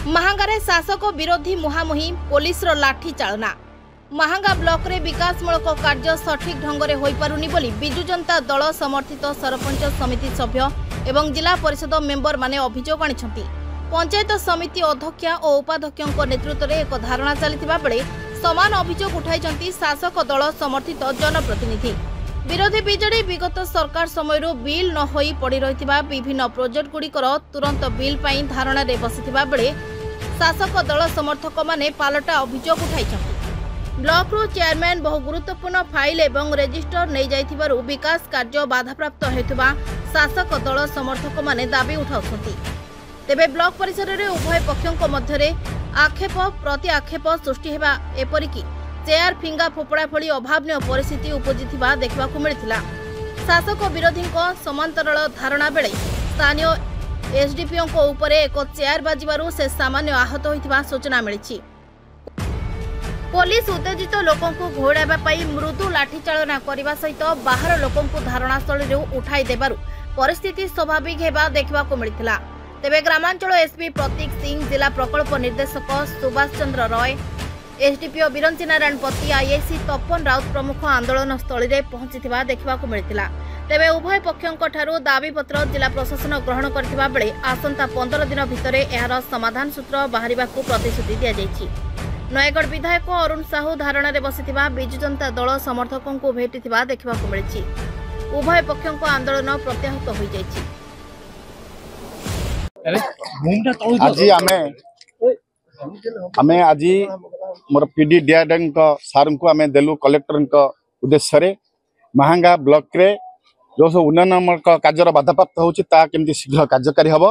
महांगारे शासक विरोधी मुहांमुही पुलिस लाठी चालना। महांगा ब्लॉक रे विकासमूलक कार्य सठिक ढंग से हो पारुनी बोली बिजु जनता दल समर्थित सरपंच समिति सभ्य एवं जिला परिषद मेंबर माने अभियोग आनिछंती। पंचायत समिति अध्यक्षा और उपाध्यक्षों नेतृत्व में एक धारणा चलता बेले समान अभियोग उठाई शासक दल समर्थित जनप्रतिनिधि। विरोधी बीजेडी विगत सरकार समय बिल न होई पड़ी रही विभिन्न प्रोजेक्ट गुड़िकर तुरंत बिल पाई धारणा रे बसिथिबा बेले शासक दल समर्थक माने पालटा अभियोग उठाई। ब्लॉक रू चेयरमैन बहु गुरुत्वपूर्ण फाइल एवं रेजिस्टर नहीं जाइथिबारु विकास कार्य बाधाप्राप्त हेतुबा शासक दल समर्थक माने दाबी उठाउछंती। तेबे ब्लॉक परिसर रे उभय पक्षों मध्य आक्षेप प्रति आक्षेप सृष्टि हेबा एपरिकी चेयर फिंगा फोपड़ा भली अभावनीय परिस्थिति उपजिथिबा देखबाकू मिलिथिला। शासक विरोधी समांतरल धारणा बेले स्थानीय एसडीपीओ उपरे एक चेयर बाजिबारु से सामान्य आहत होइथिबा सूचना मिलिछि। पुलिस उत्तेजित लोकों को घोड़ाइबा पई मृदु लाठीचालना करने सहित बाहर लोकों को धारणास्थल उठाई देबारु परिस्थिति स्वाभाविक हेबा देखबाकू मिलिथिला। तेबे ग्रामांचल एसपी प्रतीक सिंह, जिला प्रकल्प निर्देशक सुभाष चंद्र रॉय, एसडीपीओ बिरंची नारायण पति, आईएसी तपन राउत प्रमुख आंदोलन स्थल में पहुंचीथिबा देखबाकू मिलिथिला। तेबे उभय पक्षों ठारू दाबीपत्र जिला प्रशासन ग्रहण करथिबा बेले आसंता 15 दिन भितर एहार समाधान सूत्र बाहरिबाकू प्रतिश्रुति दिया जायछि। नयगढ़ विधायक अरुण साहू धारणा रे बसिथिबा बिजु जनता दल समर्थकों को भेटिथिबा देखबाकू मिलिछि। उभय पक्षों आंदोलन प्रत्याहत होई जायछि। आज मोर पीडी डीआरएन सार को आम देलु कलेक्टर उद्देश्य रे महांगा ब्लॉक रे जो सब उन्नयनमूलक कार्य बाधाप्राप्त होछि ता केमती शीघ्र कार्यकारी हबो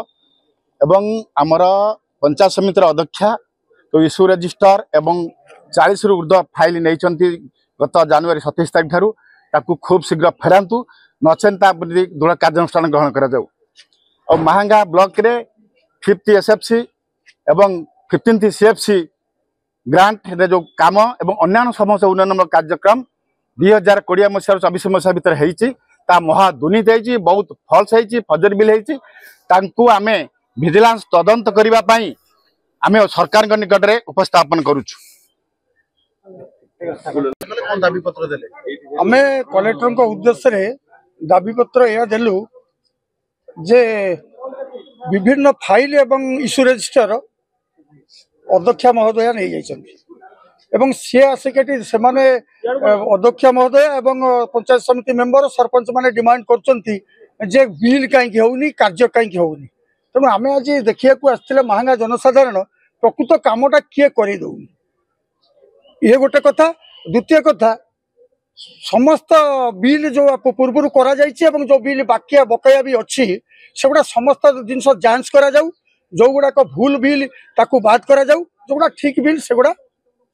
एवं आमर पंचायत समितिर अध्यक्षा तो इश्यू रजिस्टर एवं 40 रु ऊर्ध्व फाइल नहीं गत जनवरी 27 तारीख ठारू ताकू खूब शीघ्र फेरांतु नचेन दृढ़ कार्यानुष्ठान ग्रहण करा जाऊ। और महांगा ब्लॉक रे 50 एसएफसी एवं 15 सीएफसी ग्रांट रे जो काम एवं अन्य समस्त उन्नयनमूलक कार्यक्रम 2020 मसीह 24 मसीह भीतर होईची ता महा दुर्नीति होईची, बहुत फॉल्स होईची, फजर बिल होईची। तांकू आमे विजिलेंस तदंत करिबा पई आमे सरकार निकट रे उपस्थापन करूछु। दाबी पत्र देले आमे कलेक्टर को उद्देश्य रे दाबी पत्र या देलु जे विभिन्न फाइल एवं इश्यू रजिस्टर अध्यक्ष महोदय नहीं जाइछन्ति एवं सी आसिके से माने अध्यक्ष महोदय एवं पंचायत समिति मेंबर सरपंच माने डिमांड करछन्ति जे बिल कहीं होउनी, कार्य कहीं होउनी। तेणु आम आज देखिया आसते महांगा जनसाधारण प्रकृत कामटा किए करे दौनी ये गोटे कथा। द्वितीय कथा समस्त बिल जो पूर्व करा जो बिल बाकी बकाया भी अच्छी से गुड़ा समस्त जिनस जांच करा जाऊ, जो गुड़ाक भूल बिल ताकू बाद करा जाऊ, जो गुड़ा ठीक बिल से गुड़ा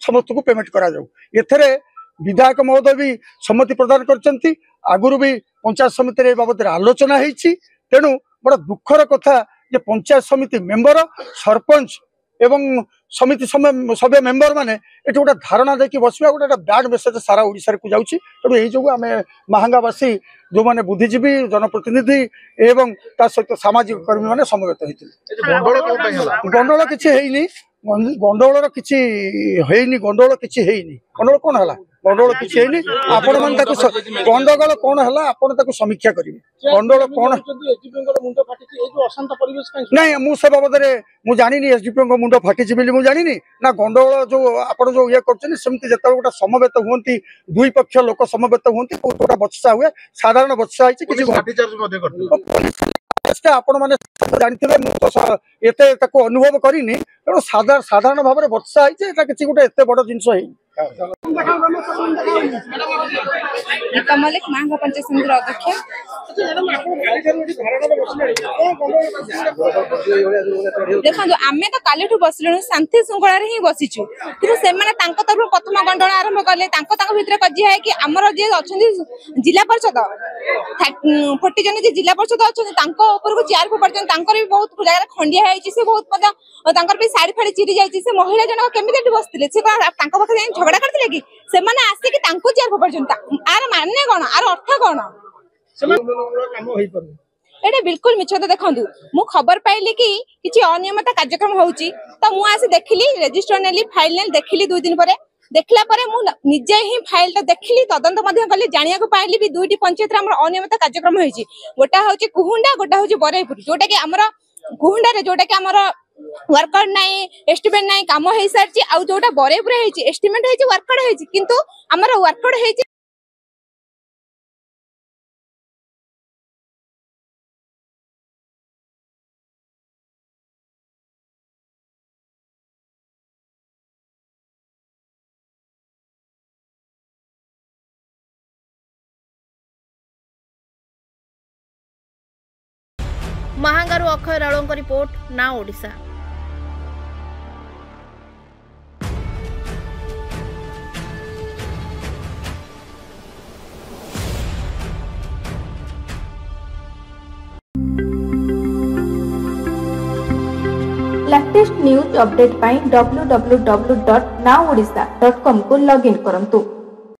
समस्त को पेमेंट करा जाऊ। एथरे विधायक महोदय भी सम्मति प्रदान करछन्ति। आगुरु भी पंचायत समिति रे बाबद आलोचना होईछि। तेणु बड़ा दुखर कथा जे पंचायत समिति मेंबर, सरपंच एवं समिति सभ्य मेंबर माने एटी गोटे धारणा देखिए बसवा गोटे बैड मेसेज सारा ओडिशा को जाउछि। तेणु यही जो आम महांगावासी जो माने बुद्धिजीवी जनप्रतिनिधि एवं ता सहित सामाजिक कर्मी माने समवेत होइतिले। गंडोल किछि हेइनी, गंडोलर किछि हेइनी, गंडोल किछि हेइनी। गंडोल कोन हला? गंडोल किछि हेइनी। आपण मन ताको गंडोल कोन हला आपण ताको समीक्षा करिवे। गंडोल कोन एसडीपीओ को मुंडो फाटिछि ए जो अशांत परिवेश काई नहीं मु से बाबद रे मु जानिनी एसडीपीओ को मुंडो फाटिछि बिली मु जानिनी ना। गंडोल जो आपण जो ये करछनी सेमति जतल गोटा समवेत हुंती दुई पक्ष लोक समवेत हुंती गोटा बचसा हुए साधारण बचसा आइछि किछि लाठी चार्ज मध्ये करथि आपण माने जानिथिबे मु तो एते ताको अनुभव करिनी। तेणु साधारण भाव में बचसा आइछि एटा किछि गोटे एते बड़ जिंस है। कमलेक महांगा पंचायत समिति अध्यक्ष देखो आम तो काली बसलु शांति श्रृंखला ही बसीचु कि तरफ प्रथम गंडल आरंभ कले भितर कजिया है कि आमर जी अच्छा जिला परिषद 40 जन जिला परिषद अच्छा चेयर फोपाड़ी भी बहुत जगह खंडिया है बहुत भी शाढ़ी फाड़ी चिरी जाइए महिला जनक केमी बसते पाखे झगड़ा करते कि आसिक चेयर फोपाड़ी आर माने कौन आर अर्थ कौन एटा बिल्कुल मिछ तो देखंतु मु खबर पाइली कि किछि अनियमित कार्यक्रम होउची तो मु आसी देखिली रजिस्टर नेली फाइल नेली देखिली 2 दिन परे देखला परे मु निजे ही फाइल ता देखिली तदंत मध्य कली जानिया को पाइली भी दुईटी पंचायत हमर अनियमित कार्यक्रम होईची गोटा होची कुहुंडा गोटा होची बरेपुर जोटा कि हमर कुहुंडा रे जोटा कि हमर वर्कर नाही एस्टिमेट नाही काम हेई सरची आ जोटा बरेपुर हेईची एस्टिमेट हेईची वर्कर हेईची किंतु हमर वर्कर हेईची महांगारू अक्षय राळों रिपोर्ट ना ओडिशा। लेटेस्ट न्यूज अपडेट पाई www.naodisha.com को लॉगिन करंतु।